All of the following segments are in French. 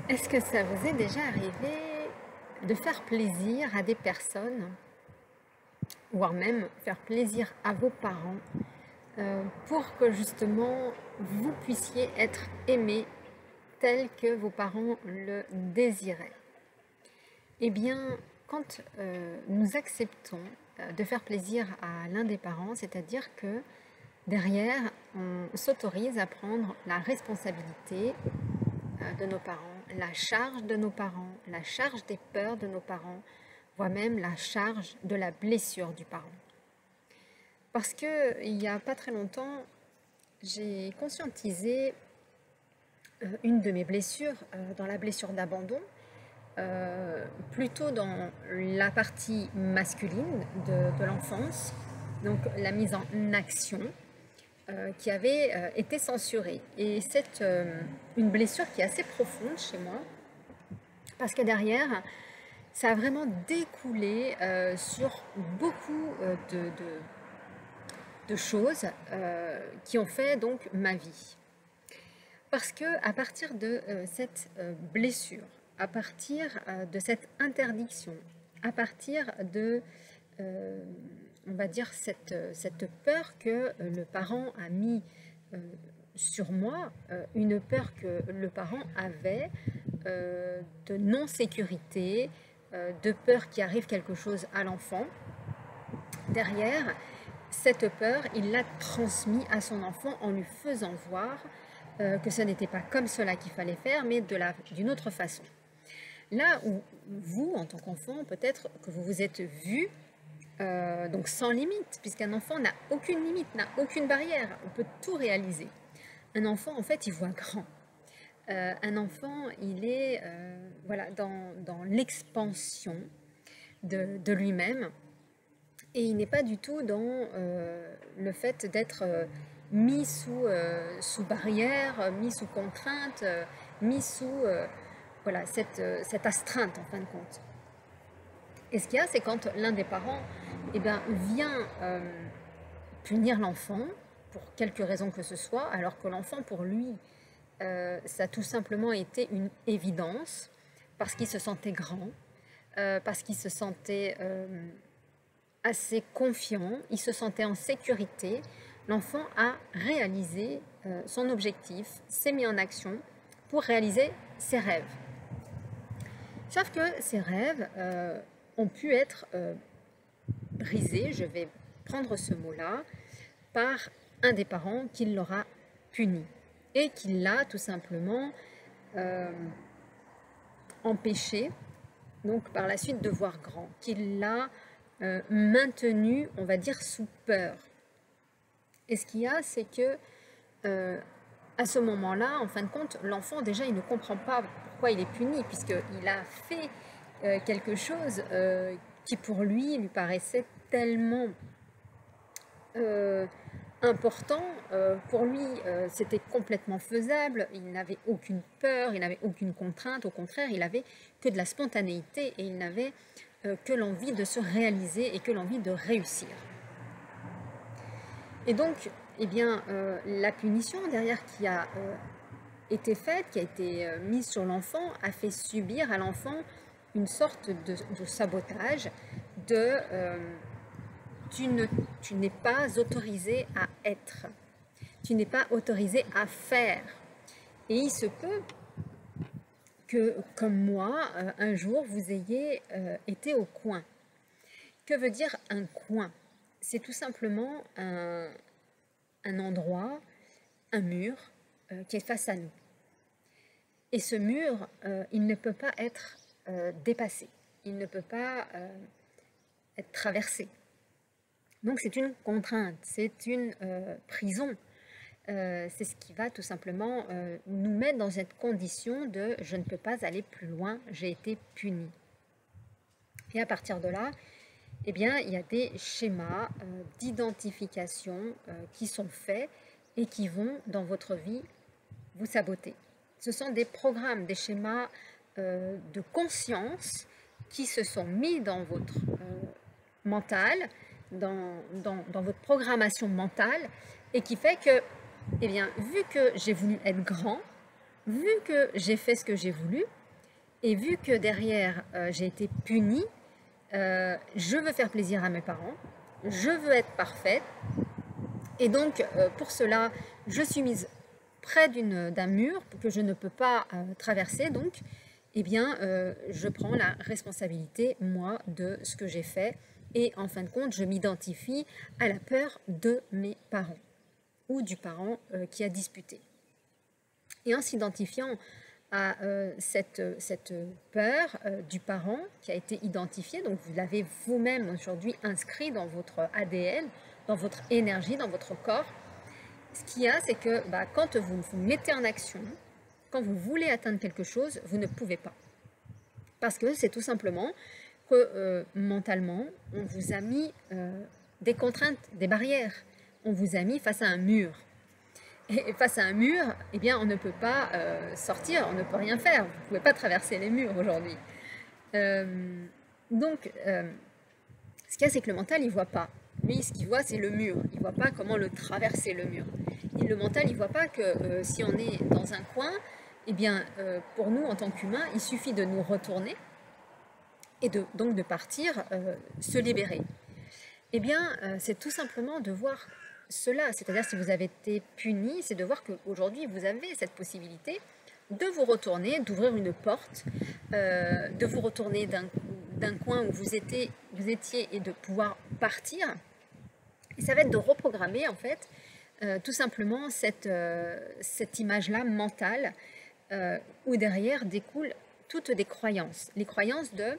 Est-ce que ça vous est déjà arrivé de faire plaisir à des personnes, voire même faire plaisir à vos parents, pour que justement vous puissiez être aimé tel que vos parents le désiraient? Eh bien, quand nous acceptons de faire plaisir à l'un des parents, c'est-à-dire que derrière, on s'autorise à prendre la responsabilité de nos parents, la charge de nos parents, la charge des peurs de nos parents, voire même la charge de la blessure du parent. Parce que il n'y a pas très longtemps, j'ai conscientisé une de mes blessures, dans la blessure d'abandon, plutôt dans la partie masculine de l'enfance, donc la mise en action, qui avait été censurée. Et c'est une blessure qui est assez profonde chez moi, parce que derrière, ça a vraiment découlé sur beaucoup de choses qui ont fait donc ma vie. Parce que à partir de cette blessure, à partir de cette interdiction, à partir de, on va dire, cette peur que le parent a mis sur moi, une peur que le parent avait de non-sécurité, de peur qu'il arrive quelque chose à l'enfant. Derrière, cette peur, il l'a transmis à son enfant en lui faisant voir que ce n'était pas comme cela qu'il fallait faire, mais d'une autre façon. Là où vous, en tant qu'enfant, peut-être que vous vous êtes vu donc sans limite, puisqu'un enfant n'a aucune limite, n'a aucune barrière, on peut tout réaliser. Un enfant, en fait, il voit grand. Un enfant, il est voilà, dans l'expansion de lui-même, et il n'est pas du tout dans le fait d'être mis sous barrière, mis sous contrainte, mis sous voilà, cette astreinte en fin de compte. Et ce qu'il y a, c'est quand l'un des parents eh bien, vient punir l'enfant pour quelque raison que ce soit, alors que l'enfant, pour lui, ça a tout simplement été une évidence, parce qu'il se sentait grand, parce qu'il se sentait assez confiant, il se sentait en sécurité. L'enfant a réalisé son objectif, s'est mis en action pour réaliser ses rêves. Sauf que ces rêves ont pu être brisés, je vais prendre ce mot-là, par un des parents qui l'aura puni et qui l'a tout simplement empêché, donc par la suite, de voir grand, qui l'a maintenu, on va dire, sous peur. Et ce qu'il y a, c'est que à ce moment-là, en fin de compte, l'enfant, déjà, il ne comprend pas pourquoi il est puni, puisqu'il a fait quelque chose qui, pour lui paraissait tellement important. Pour lui, c'était complètement faisable, il n'avait aucune peur, il n'avait aucune contrainte, au contraire, il avait que de la spontanéité et il n'avait que l'envie de se réaliser et que l'envie de réussir. Et donc, eh bien, la punition derrière qui a été faite, qui a été mise sur l'enfant, a fait subir à l'enfant une sorte de sabotage de tu n'es pas autorisé à être, tu n'es pas autorisé à faire. Et il se peut que, comme moi, un jour, vous ayez été au coin. Que veut dire un coin? C'est tout simplement un endroit, un mur qui est face à nous. Et ce mur, il ne peut pas être dépassé, il ne peut pas être traversé. Donc c'est une contrainte, c'est une prison. C'est ce qui va tout simplement nous mettre dans cette condition de « je ne peux pas aller plus loin, j'ai été puni ». Et à partir de là, eh bien, il y a des schémas d'identification qui sont faits et qui vont, dans votre vie, vous saboter. Ce sont des programmes, des schémas de conscience qui se sont mis dans votre mental, dans votre programmation mentale, et qui fait que, eh bien, vu que j'ai voulu être grand, vu que j'ai fait ce que j'ai voulu, Et vu que derrière, j'ai été punie, je veux faire plaisir à mes parents, je veux être parfaite, et donc pour cela, je suis mise près d'un mur que je ne peux pas traverser, donc eh bien, je prends la responsabilité, moi, de ce que j'ai fait, et en fin de compte, je m'identifie à la peur de mes parents, ou du parent qui a disputé. Et en s'identifiant à cette peur du parent qui a été identifiée, donc vous l'avez vous-même aujourd'hui inscrit dans votre ADN, dans votre énergie, dans votre corps. Ce qu'il y a, c'est que quand vous vous mettez en action, quand vous voulez atteindre quelque chose, vous ne pouvez pas. Parce que c'est tout simplement que mentalement, on vous a mis des contraintes, des barrières. On vous a mis face à un mur. Et face à un mur, eh bien, on ne peut pas sortir, on ne peut rien faire. Vous ne pouvez pas traverser les murs aujourd'hui. Donc, ce qu'il y a, c'est que le mental, il ne voit pas. Lui, ce qu'il voit, c'est le mur. Il ne voit pas comment le traverser, le mur. Et le mental, il ne voit pas que si on est dans un coin, eh bien, pour nous, en tant qu'humains, il suffit de nous retourner et donc de partir, se libérer. Eh bien, c'est tout simplement de voir cela, c'est-à-dire si vous avez été puni, c'est de voir qu'aujourd'hui vous avez cette possibilité de vous retourner, d'ouvrir une porte, de vous retourner d'un coin où vous étiez et de pouvoir partir. Et ça va être de reprogrammer en fait tout simplement cette image-là mentale où derrière découlent toutes des croyances. Les croyances de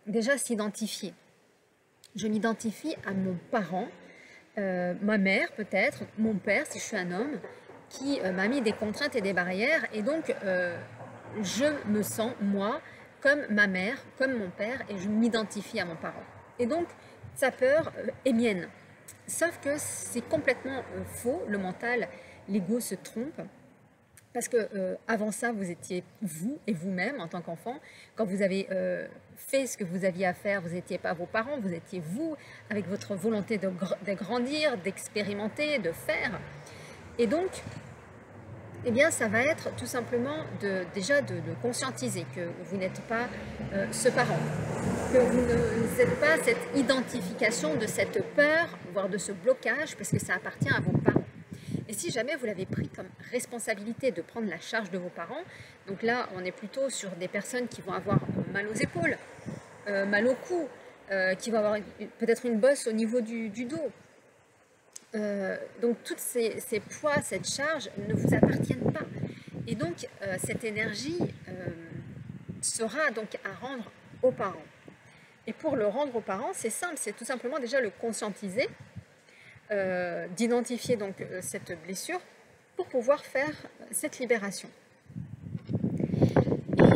déjà s'identifier. Je m'identifie à mon parent, ma mère peut-être, mon père si je suis un homme, qui m'a mis des contraintes et des barrières, et donc je me sens, moi, comme ma mère, comme mon père, et je m'identifie à mon parent. Et donc, sa peur est mienne. Sauf que c'est complètement faux, le mental, l'ego se trompe, parce que avant ça, vous étiez vous et vous-même en tant qu'enfant. Quand vous avez fait ce que vous aviez à faire, vous n'étiez pas vos parents, vous étiez vous, avec votre volonté de grandir, d'expérimenter, de faire. Et donc, eh bien, ça va être tout simplement déjà de conscientiser que vous n'êtes pas ce parent, que vous n'êtes pas cette identification de cette peur, voire de ce blocage, parce que ça appartient à vos parents. Et si jamais vous l'avez pris comme responsabilité de prendre la charge de vos parents, donc là on est plutôt sur des personnes qui vont avoir mal aux épaules, mal au cou, qui vont avoir peut-être une bosse au niveau du dos. Donc toutes ces poids, cette charge ne vous appartiennent pas. Et donc cette énergie sera donc à rendre aux parents. Et pour le rendre aux parents, c'est simple, c'est tout simplement déjà le conscientiser, d'identifier donc cette blessure pour pouvoir faire cette libération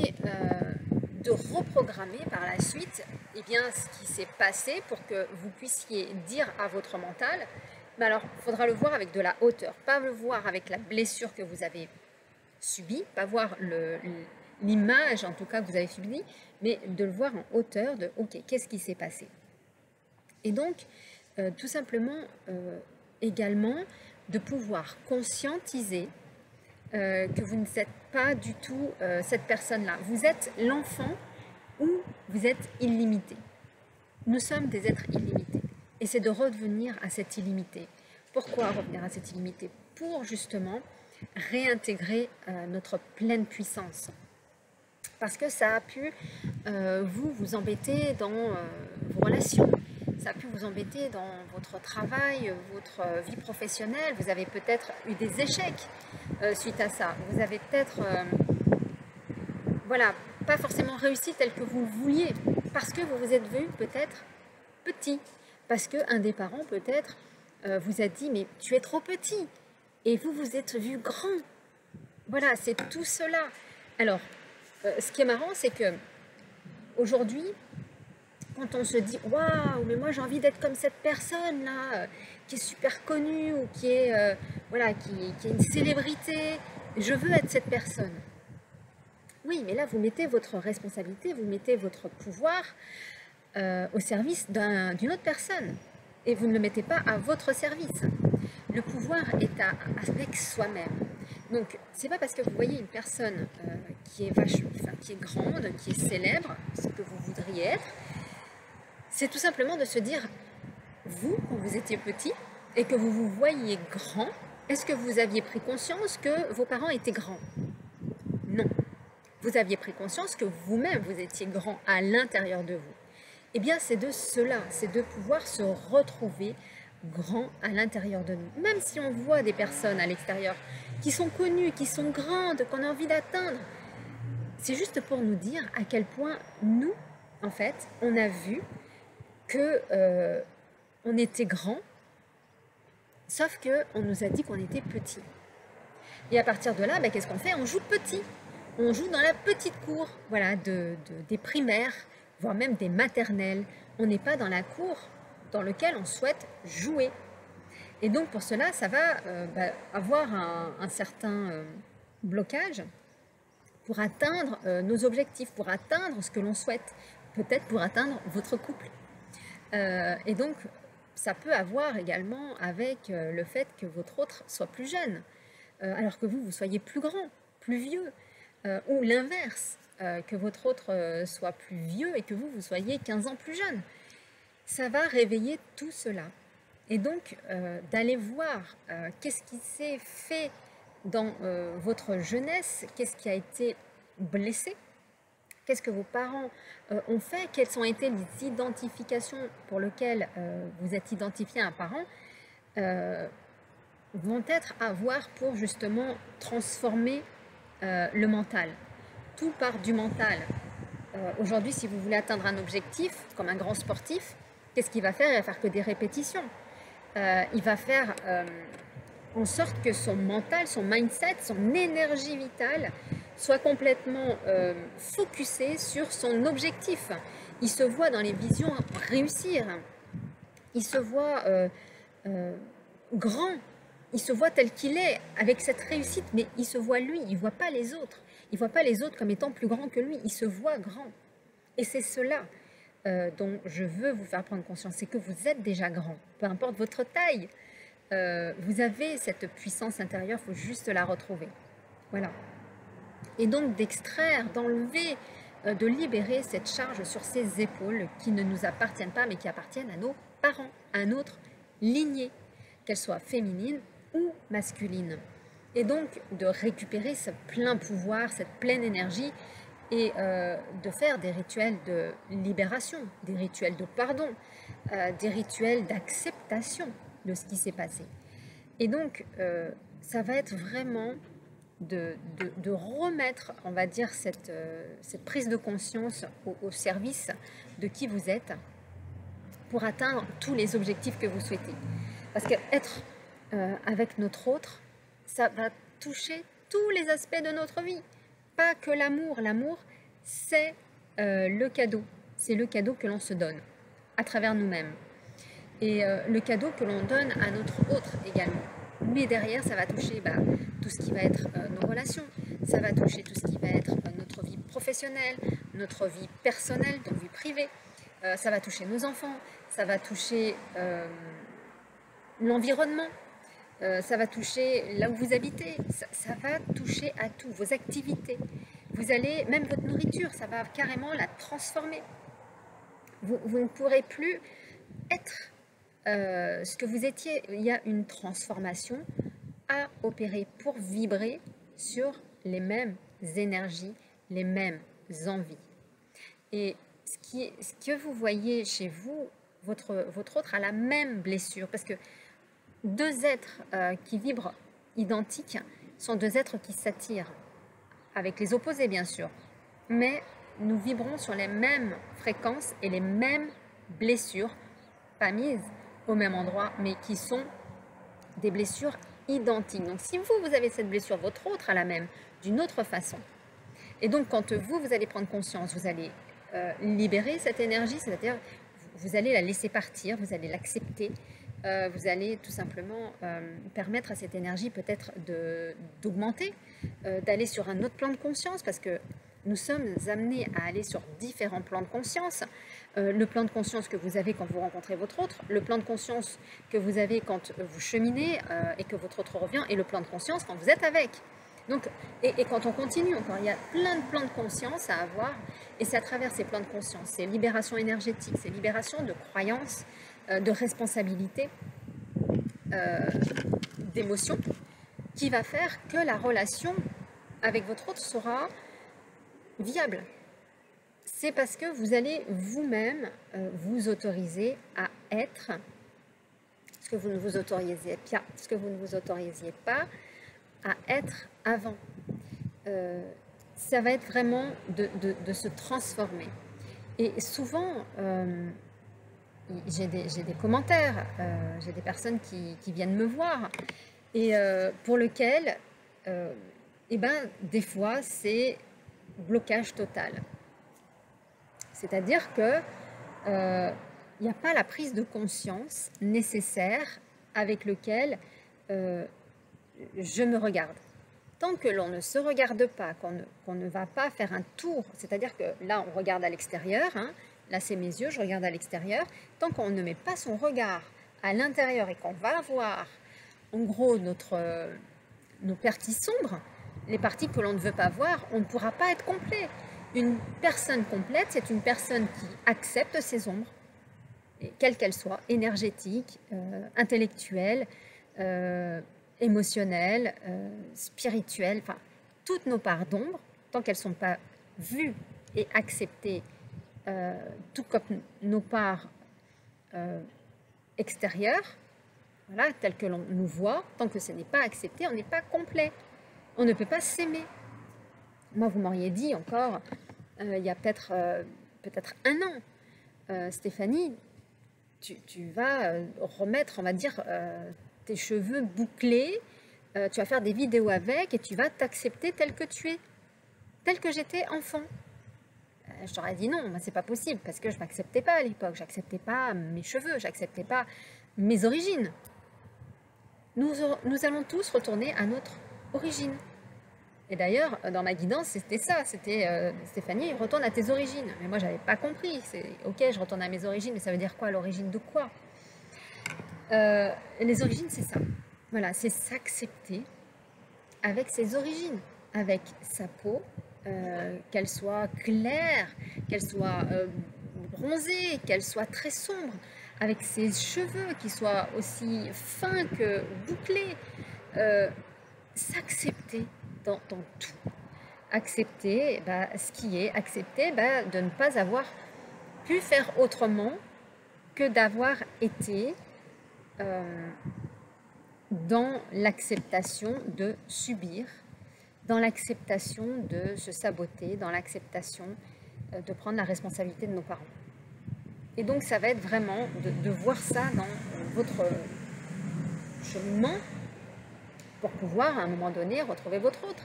et de reprogrammer par la suite eh bien, ce qui s'est passé pour que vous puissiez dire à votre mental, mais alors il faudra le voir avec de la hauteur, pas le voir avec la blessure que vous avez subie, pas voir l'image en tout cas que vous avez subie, mais de le voir en hauteur de ok, qu'est-ce qui s'est passé. Et donc tout simplement également de pouvoir conscientiser que vous ne êtes pas du tout cette personne-là. Vous êtes l'enfant ou vous êtes illimité. Nous sommes des êtres illimités. Et c'est de revenir à cette illimité. Pourquoi revenir à cette illimité? Pour justement réintégrer notre pleine puissance. Parce que ça a pu vous embêter dans vos relations. Ça a pu vous embêter dans votre travail, votre vie professionnelle. Vous avez peut-être eu des échecs suite à ça. Vous avez peut-être, voilà, pas forcément réussi tel que vous le vouliez. Parce que vous vous êtes vu peut-être petit. Parce qu'un des parents peut-être vous a dit, mais tu es trop petit. Et vous vous êtes vu grand. Voilà, c'est tout cela. Alors, ce qui est marrant, c'est que aujourd'hui, quand on se dit « Waouh, mais moi j'ai envie d'être comme cette personne-là, qui est super connue ou qui est, voilà, qui est une célébrité, je veux être cette personne. » Oui, mais là vous mettez votre responsabilité, vous mettez votre pouvoir au service d'une autre personne. Et vous ne le mettez pas à votre service. Le pouvoir est avec soi-même. Donc, c'est pas parce que vous voyez une personne qui est qui est grande, qui est célèbre, ce que vous voudriez être, c'est tout simplement de se dire, vous, quand vous étiez petit et que vous vous voyiez grand, est-ce que vous aviez pris conscience que vos parents étaient grands? Non. Vous aviez pris conscience que vous-même, vous étiez grand à l'intérieur de vous. Eh bien, c'est de cela, c'est de pouvoir se retrouver grand à l'intérieur de nous. Même si on voit des personnes à l'extérieur qui sont connues, qui sont grandes, qu'on a envie d'atteindre, c'est juste pour nous dire à quel point nous, en fait, on a vu que on était grand, sauf qu'on nous a dit qu'on était petit. Et à partir de là, ben, qu'est-ce qu'on fait? On joue petit. On joue dans la petite cour, voilà, des primaires, voire même des maternelles. On n'est pas dans la cour dans laquelle on souhaite jouer. Et donc pour cela, ça va avoir un certain blocage pour atteindre nos objectifs, pour atteindre ce que l'on souhaite, peut-être pour atteindre votre couple. Et donc, ça peut avoir également avec le fait que votre autre soit plus jeune, alors que vous soyez plus grand, plus vieux, ou l'inverse, que votre autre soit plus vieux et que vous soyez 15 ans plus jeune. Ça va réveiller tout cela. Et donc, d'aller voir qu'est-ce qui s'est fait dans votre jeunesse, qu'est-ce qui a été blessé, qu'est-ce que vos parents ont fait, quelles ont été les identifications pour lesquelles vous êtes identifié à un parent, vont être à voir pour justement transformer le mental. Tout part du mental. Aujourd'hui, si vous voulez atteindre un objectif, comme un grand sportif, qu'est-ce qu'il va faire? Il va faire que des répétitions. Il va faire en sorte que son mental, son mindset, son énergie vitale soit complètement focusé sur son objectif. Il se voit dans les visions réussir. Il se voit grand. Il se voit tel qu'il est, avec cette réussite, mais il se voit lui, il ne voit pas les autres. Il ne voit pas les autres comme étant plus grands que lui, il se voit grand. Et c'est cela dont je veux vous faire prendre conscience, c'est que vous êtes déjà grand, peu importe votre taille. Vous avez cette puissance intérieure, il faut juste la retrouver. Voilà. Et donc d'extraire, d'enlever, de libérer cette charge sur ses épaules qui ne nous appartiennent pas, mais qui appartiennent à nos parents, à notre lignée, qu'elle soit féminine ou masculine. Et donc de récupérer ce plein pouvoir, cette pleine énergie et de faire des rituels de libération, des rituels de pardon, des rituels d'acceptation de ce qui s'est passé. Et donc ça va être vraiment de remettre, on va dire, cette prise de conscience au service de qui vous êtes pour atteindre tous les objectifs que vous souhaitez. Parce qu'être avec notre autre, ça va toucher tous les aspects de notre vie. Pas que l'amour. L'amour, c'est le cadeau. C'est le cadeau que l'on se donne à travers nous-mêmes. Et le cadeau que l'on donne à notre autre également. Mais derrière, ça va toucher tout ce qui va être nos relations. Ça va toucher tout ce qui va être notre vie professionnelle, notre vie personnelle, notre vie privée. Ça va toucher nos enfants. Ça va toucher l'environnement. Ça va toucher là où vous habitez, ça va toucher à tout, vos activités. Vous allez, même votre nourriture, ça va carrément la transformer. Vous ne pourrez plus être ce que vous étiez. Il y a une transformation à opérer pour vibrer sur les mêmes énergies, les mêmes envies. Et ce que vous voyez chez vous, votre autre a la même blessure, parce que deux êtres qui vibrent identiques sont deux êtres qui s'attirent, avec les opposés bien sûr, mais nous vibrons sur les mêmes fréquences et les mêmes blessures, pas mises au même endroit, mais qui sont des blessures identiques. Donc si vous avez cette blessure, votre autre a la même, d'une autre façon. Et donc quand vous allez prendre conscience, vous allez libérer cette énergie, c'est-à-dire vous allez la laisser partir, vous allez l'accepter, vous allez tout simplement permettre à cette énergie peut-être d'augmenter, d'aller sur un autre plan de conscience, parce que nous sommes amenés à aller sur différents plans de conscience. Le plan de conscience que vous avez quand vous rencontrez votre autre, le plan de conscience que vous avez quand vous cheminez et que votre autre revient, et le plan de conscience quand vous êtes avec. Donc, et quand on continue encore, il y a plein de plans de conscience à avoir, et c'est à travers ces plans de conscience, c'est libération énergétique, c'est libération de croyances, de responsabilités, d'émotions, qui va faire que la relation avec votre autre sera viable. C'est parce que vous allez vous-même vous autoriser à être ce que vous ne vous autorisiez pas, à être avant. Ça va être vraiment de se transformer. Et souvent, j'ai des commentaires, j'ai des personnes qui viennent me voir et pour lequel, eh ben, des fois, c'est blocage total. C'est-à-dire que il n'y a pas la prise de conscience nécessaire avec lequel je me regarde. Tant que l'on ne se regarde pas, qu'on ne va pas faire un tour, c'est-à-dire que là, on regarde à l'extérieur, hein, là, c'est mes yeux, je regarde à l'extérieur, tant qu'on ne met pas son regard à l'intérieur et qu'on va voir, en gros, nos parties sombres, les parties que l'on ne veut pas voir, on ne pourra pas être complet. Une personne complète, c'est une personne qui accepte ses ombres, quelles qu'elles soient, énergétiques, intellectuelles, émotionnelles, spirituelles, enfin, toutes nos parts d'ombre, tant qu'elles ne sont pas vues et acceptées, tout comme nos parts extérieures, voilà, telles que l'on nous voit, tant que ce n'est pas accepté, on n'est pas complet. On ne peut pas s'aimer. Moi, vous m'auriez dit encore, il y a peut-être un an, Stéphanie, tu vas remettre, on va dire, tes cheveux bouclés, tu vas faire des vidéos avec et tu vas t'accepter tel que tu es, tel que j'étais enfant. Je t'aurais dit non, c'est pas possible, parce que je ne m'acceptais pas à l'époque, j'acceptais pas mes cheveux, j'acceptais pas mes origines. Nous allons tous retourner à notre origine. Et d'ailleurs, dans ma guidance, c'était ça, c'était Stéphanie, retourne à tes origines. Mais moi, j'avais pas compris. C'est ok, je retourne à mes origines, mais ça veut dire quoi, l'origine de quoi? Les origines, c'est ça. Voilà, c'est s'accepter avec ses origines, avec sa peau, qu'elle soit claire, qu'elle soit bronzée, qu'elle soit très sombre, avec ses cheveux qui soient aussi fins que bouclés. S'accepter dans tout. Accepter ce qui est, accepter de ne pas avoir pu faire autrement que d'avoir été dans l'acceptation de subir, dans l'acceptation de se saboter, dans l'acceptation de prendre la responsabilité de nos parents. Et donc ça va être vraiment de voir ça dans votre cheminement pour pouvoir à un moment donné retrouver votre autre.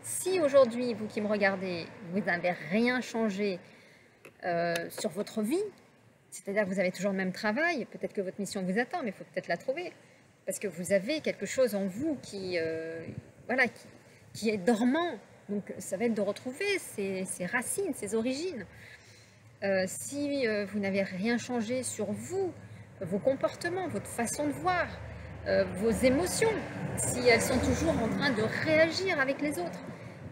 Si aujourd'hui, vous qui me regardez, vous n'avez rien changé sur votre vie, c'est-à-dire que vous avez toujours le même travail, peut-être que votre mission vous attend, mais il faut peut-être la trouver, parce que vous avez quelque chose en vous qui est dormant. Donc ça va être de retrouver ses racines, ses origines. Si vous n'avez rien changé sur vous, vos comportements, votre façon de voir, vos émotions, si elles sont toujours en train de réagir avec les autres,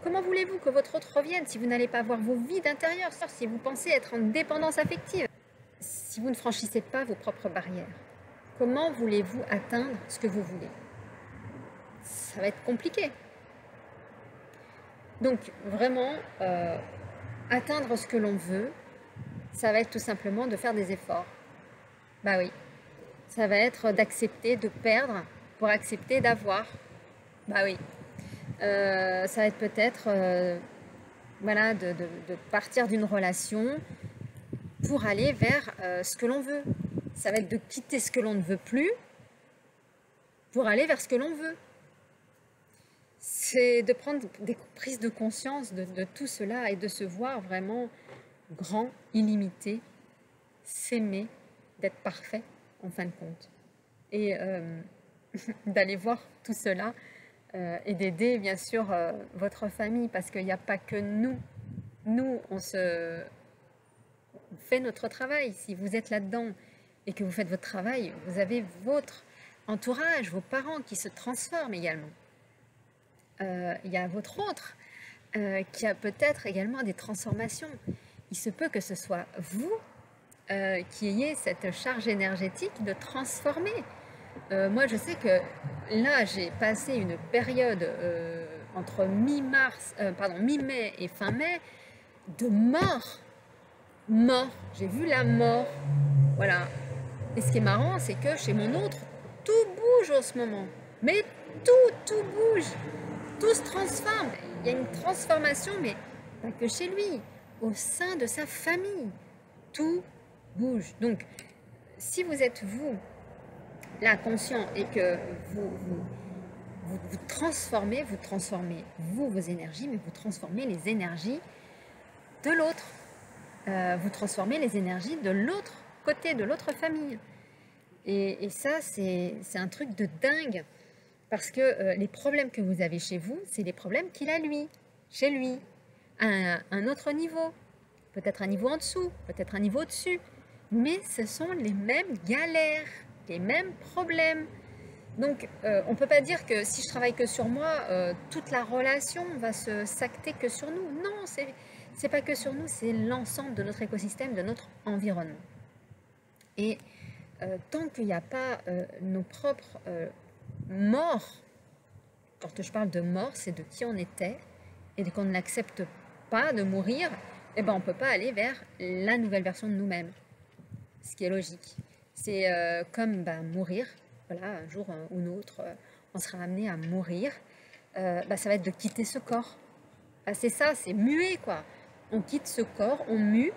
comment voulez-vous que votre autre revienne si vous n'allez pas voir vos vies d'intérieur, si vous pensez être en dépendance affective, si vous ne franchissez pas vos propres barrières? Comment voulez-vous atteindre ce que vous voulez? Ça va être compliqué. Donc vraiment, atteindre ce que l'on veut, ça va être tout simplement de faire des efforts. Bah oui. Ça va être d'accepter de perdre pour accepter d'avoir. Bah oui. Ça va être peut-être de partir d'une relation pour aller vers ce que l'on veut. Ça va être de quitter ce que l'on ne veut plus pour aller vers ce que l'on veut. C'est de prendre des prises de conscience de tout cela et de se voir vraiment grand, illimité, s'aimer, d'être parfait en fin de compte. Et d'aller voir tout cela et d'aider bien sûr votre famille, parce qu'il n'y a pas que nous. Nous, on fait notre travail. Si vous êtes là-dedans et que vous faites votre travail, vous avez votre entourage, vos parents qui se transforment également. il y a votre autre qui a peut-être également des transformations. Il se peut que ce soit vous qui ayez cette charge énergétique de transformer. Moi, je sais que là, j'ai passé une période entre mi-mai et fin mai de mort. Mort. J'ai vu la mort. Voilà. Et ce qui est marrant, c'est que chez mon autre, tout bouge en ce moment. Mais tout bouge. Tout se transforme. Il y a une transformation, mais pas que chez lui, au sein de sa famille. Tout bouge. Donc, si vous êtes vous, là, conscient, et que vous transformez vous, vos énergies, mais vous transformez les énergies de l'autre. Vous transformez les énergies de l'autre côté, de l'autre famille. Et ça, c'est un truc de dingue. Parce que les problèmes que vous avez chez vous, c'est les problèmes qu'il a lui, chez lui, à un autre niveau. Peut-être un niveau en dessous, peut-être un niveau au-dessus. Mais ce sont les mêmes galères, les mêmes problèmes. Donc, on ne peut pas dire que si je travaille que sur moi, toute la relation va se s'acter que sur nous. Non, c'est pas que sur nous, c'est l'ensemble de notre écosystème, de notre environnement. Et tant qu'il n'y a pas nos propres morts, quand je parle de mort, c'est de qui on était, et qu'on n'accepte pas de mourir, eh ben, on ne peut pas aller vers la nouvelle version de nous-mêmes. Ce qui est logique. C'est comme mourir. Voilà, un jour ou un autre, on sera amené à mourir. Ça va être de quitter ce corps. C'est ça, c'est muer, quoi. On quitte ce corps, on mue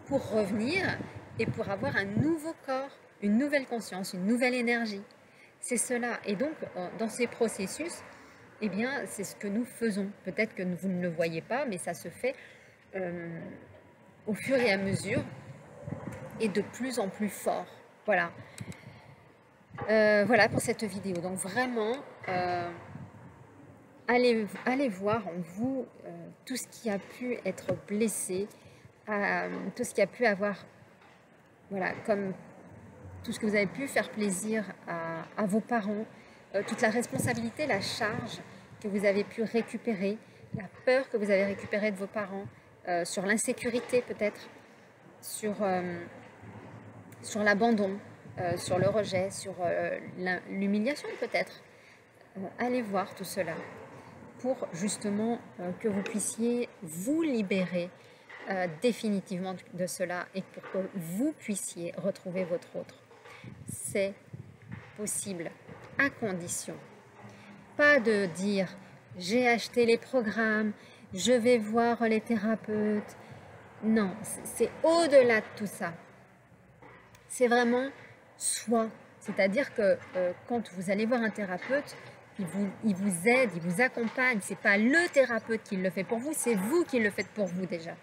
pour revenir et pour avoir un nouveau corps, une nouvelle conscience, une nouvelle énergie. C'est cela. Et donc, dans ces processus, eh bien, c'est ce que nous faisons. Peut-être que vous ne le voyez pas, mais ça se fait au fur et à mesure et de plus en plus fort. Voilà. Voilà pour cette vidéo. Donc vraiment, allez voir en vous tout ce qui a pu être blessé, tout ce qui a pu avoir, voilà, comme tout ce que vous avez pu faire plaisir à vos parents, toute la responsabilité, la charge que vous avez pu récupérer, la peur que vous avez récupérée de vos parents, sur l'insécurité peut-être, sur l'abandon, sur le rejet, sur l'humiliation peut-être. Allez voir tout cela pour justement que vous puissiez vous libérer définitivement de cela et pour que vous puissiez retrouver votre autre. C'est possible, à condition. Pas de dire j'ai acheté les programmes, je vais voir les thérapeutes. Non, c'est au-delà de tout ça. C'est vraiment soi. C'est-à-dire que quand vous allez voir un thérapeute, il vous aide, il vous accompagne. Ce n'est pas le thérapeute qui le fait pour vous, c'est vous qui le faites pour vous déjà.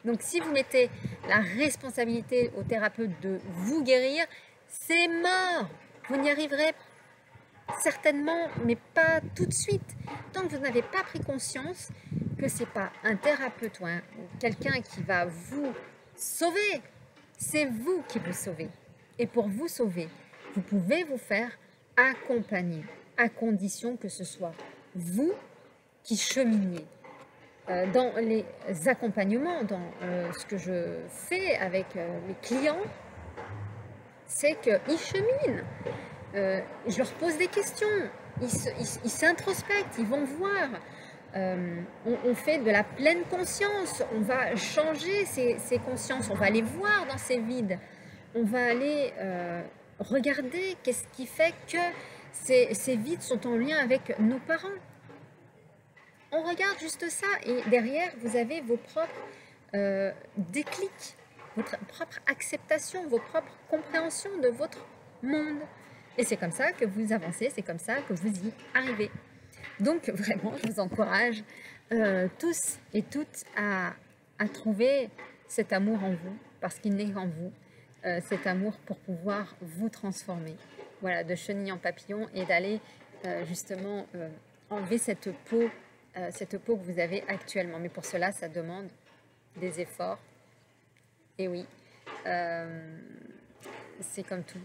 Donc si vous mettez la responsabilité au thérapeute de vous guérir, c'est mort. Vous n'y arriverez certainement, mais pas tout de suite. Tant que vous n'avez pas pris conscience que ce n'est pas un thérapeute ou quelqu'un qui va vous sauver, c'est vous qui vous sauvez. Et pour vous sauver, vous pouvez vous faire accompagner, à condition que ce soit vous qui cheminiez. Dans les accompagnements, dans ce que je fais avec mes clients, c'est qu'ils cheminent. Je leur pose des questions, ils s'introspectent, ils vont voir. On fait de la pleine conscience, on va changer ces consciences, on va aller voir dans ces vides, on va aller regarder qu'est-ce qui fait que ces vides sont en lien avec nos parents. On regarde juste ça et derrière vous avez vos propres déclics, votre propre acceptation, vos propres compréhensions de votre monde. Et c'est comme ça que vous avancez, c'est comme ça que vous y arrivez. Donc vraiment, je vous encourage tous et toutes à trouver cet amour en vous, parce qu'il naît en vous, cet amour pour pouvoir vous transformer. Voilà, de chenille en papillon et d'aller justement enlever cette peau que vous avez actuellement. Mais pour cela, ça demande des efforts. Et oui, c'est comme tout.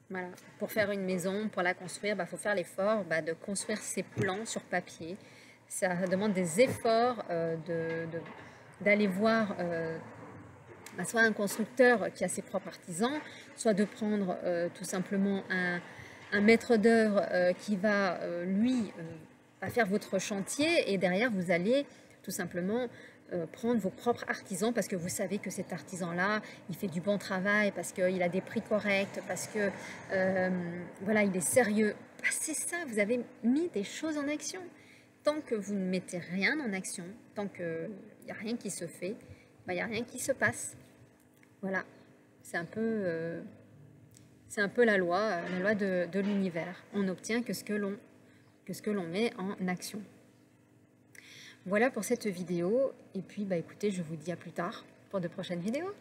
Voilà. Pour faire une maison, pour la construire, faut faire l'effort de construire ses plans sur papier, ça demande des efforts d'aller voir soit un constructeur qui a ses propres artisans, soit de prendre tout simplement un maître d'œuvre qui va, lui, va faire votre chantier, et derrière, vous allez tout simplement prendre vos propres artisans parce que vous savez que cet artisan-là, il fait du bon travail, parce qu'il a des prix corrects, parce que voilà, il est sérieux. Bah, c'est ça, vous avez mis des choses en action. Tant que vous ne mettez rien en action, tant qu'il n'y a rien qui se fait, bah, il n'y a rien qui se passe. Voilà, c'est un peu la loi de l'univers. On n'obtient que ce que l'on met en action. Voilà pour cette vidéo, et puis bah écoutez, je vous dis à plus tard pour de prochaines vidéos.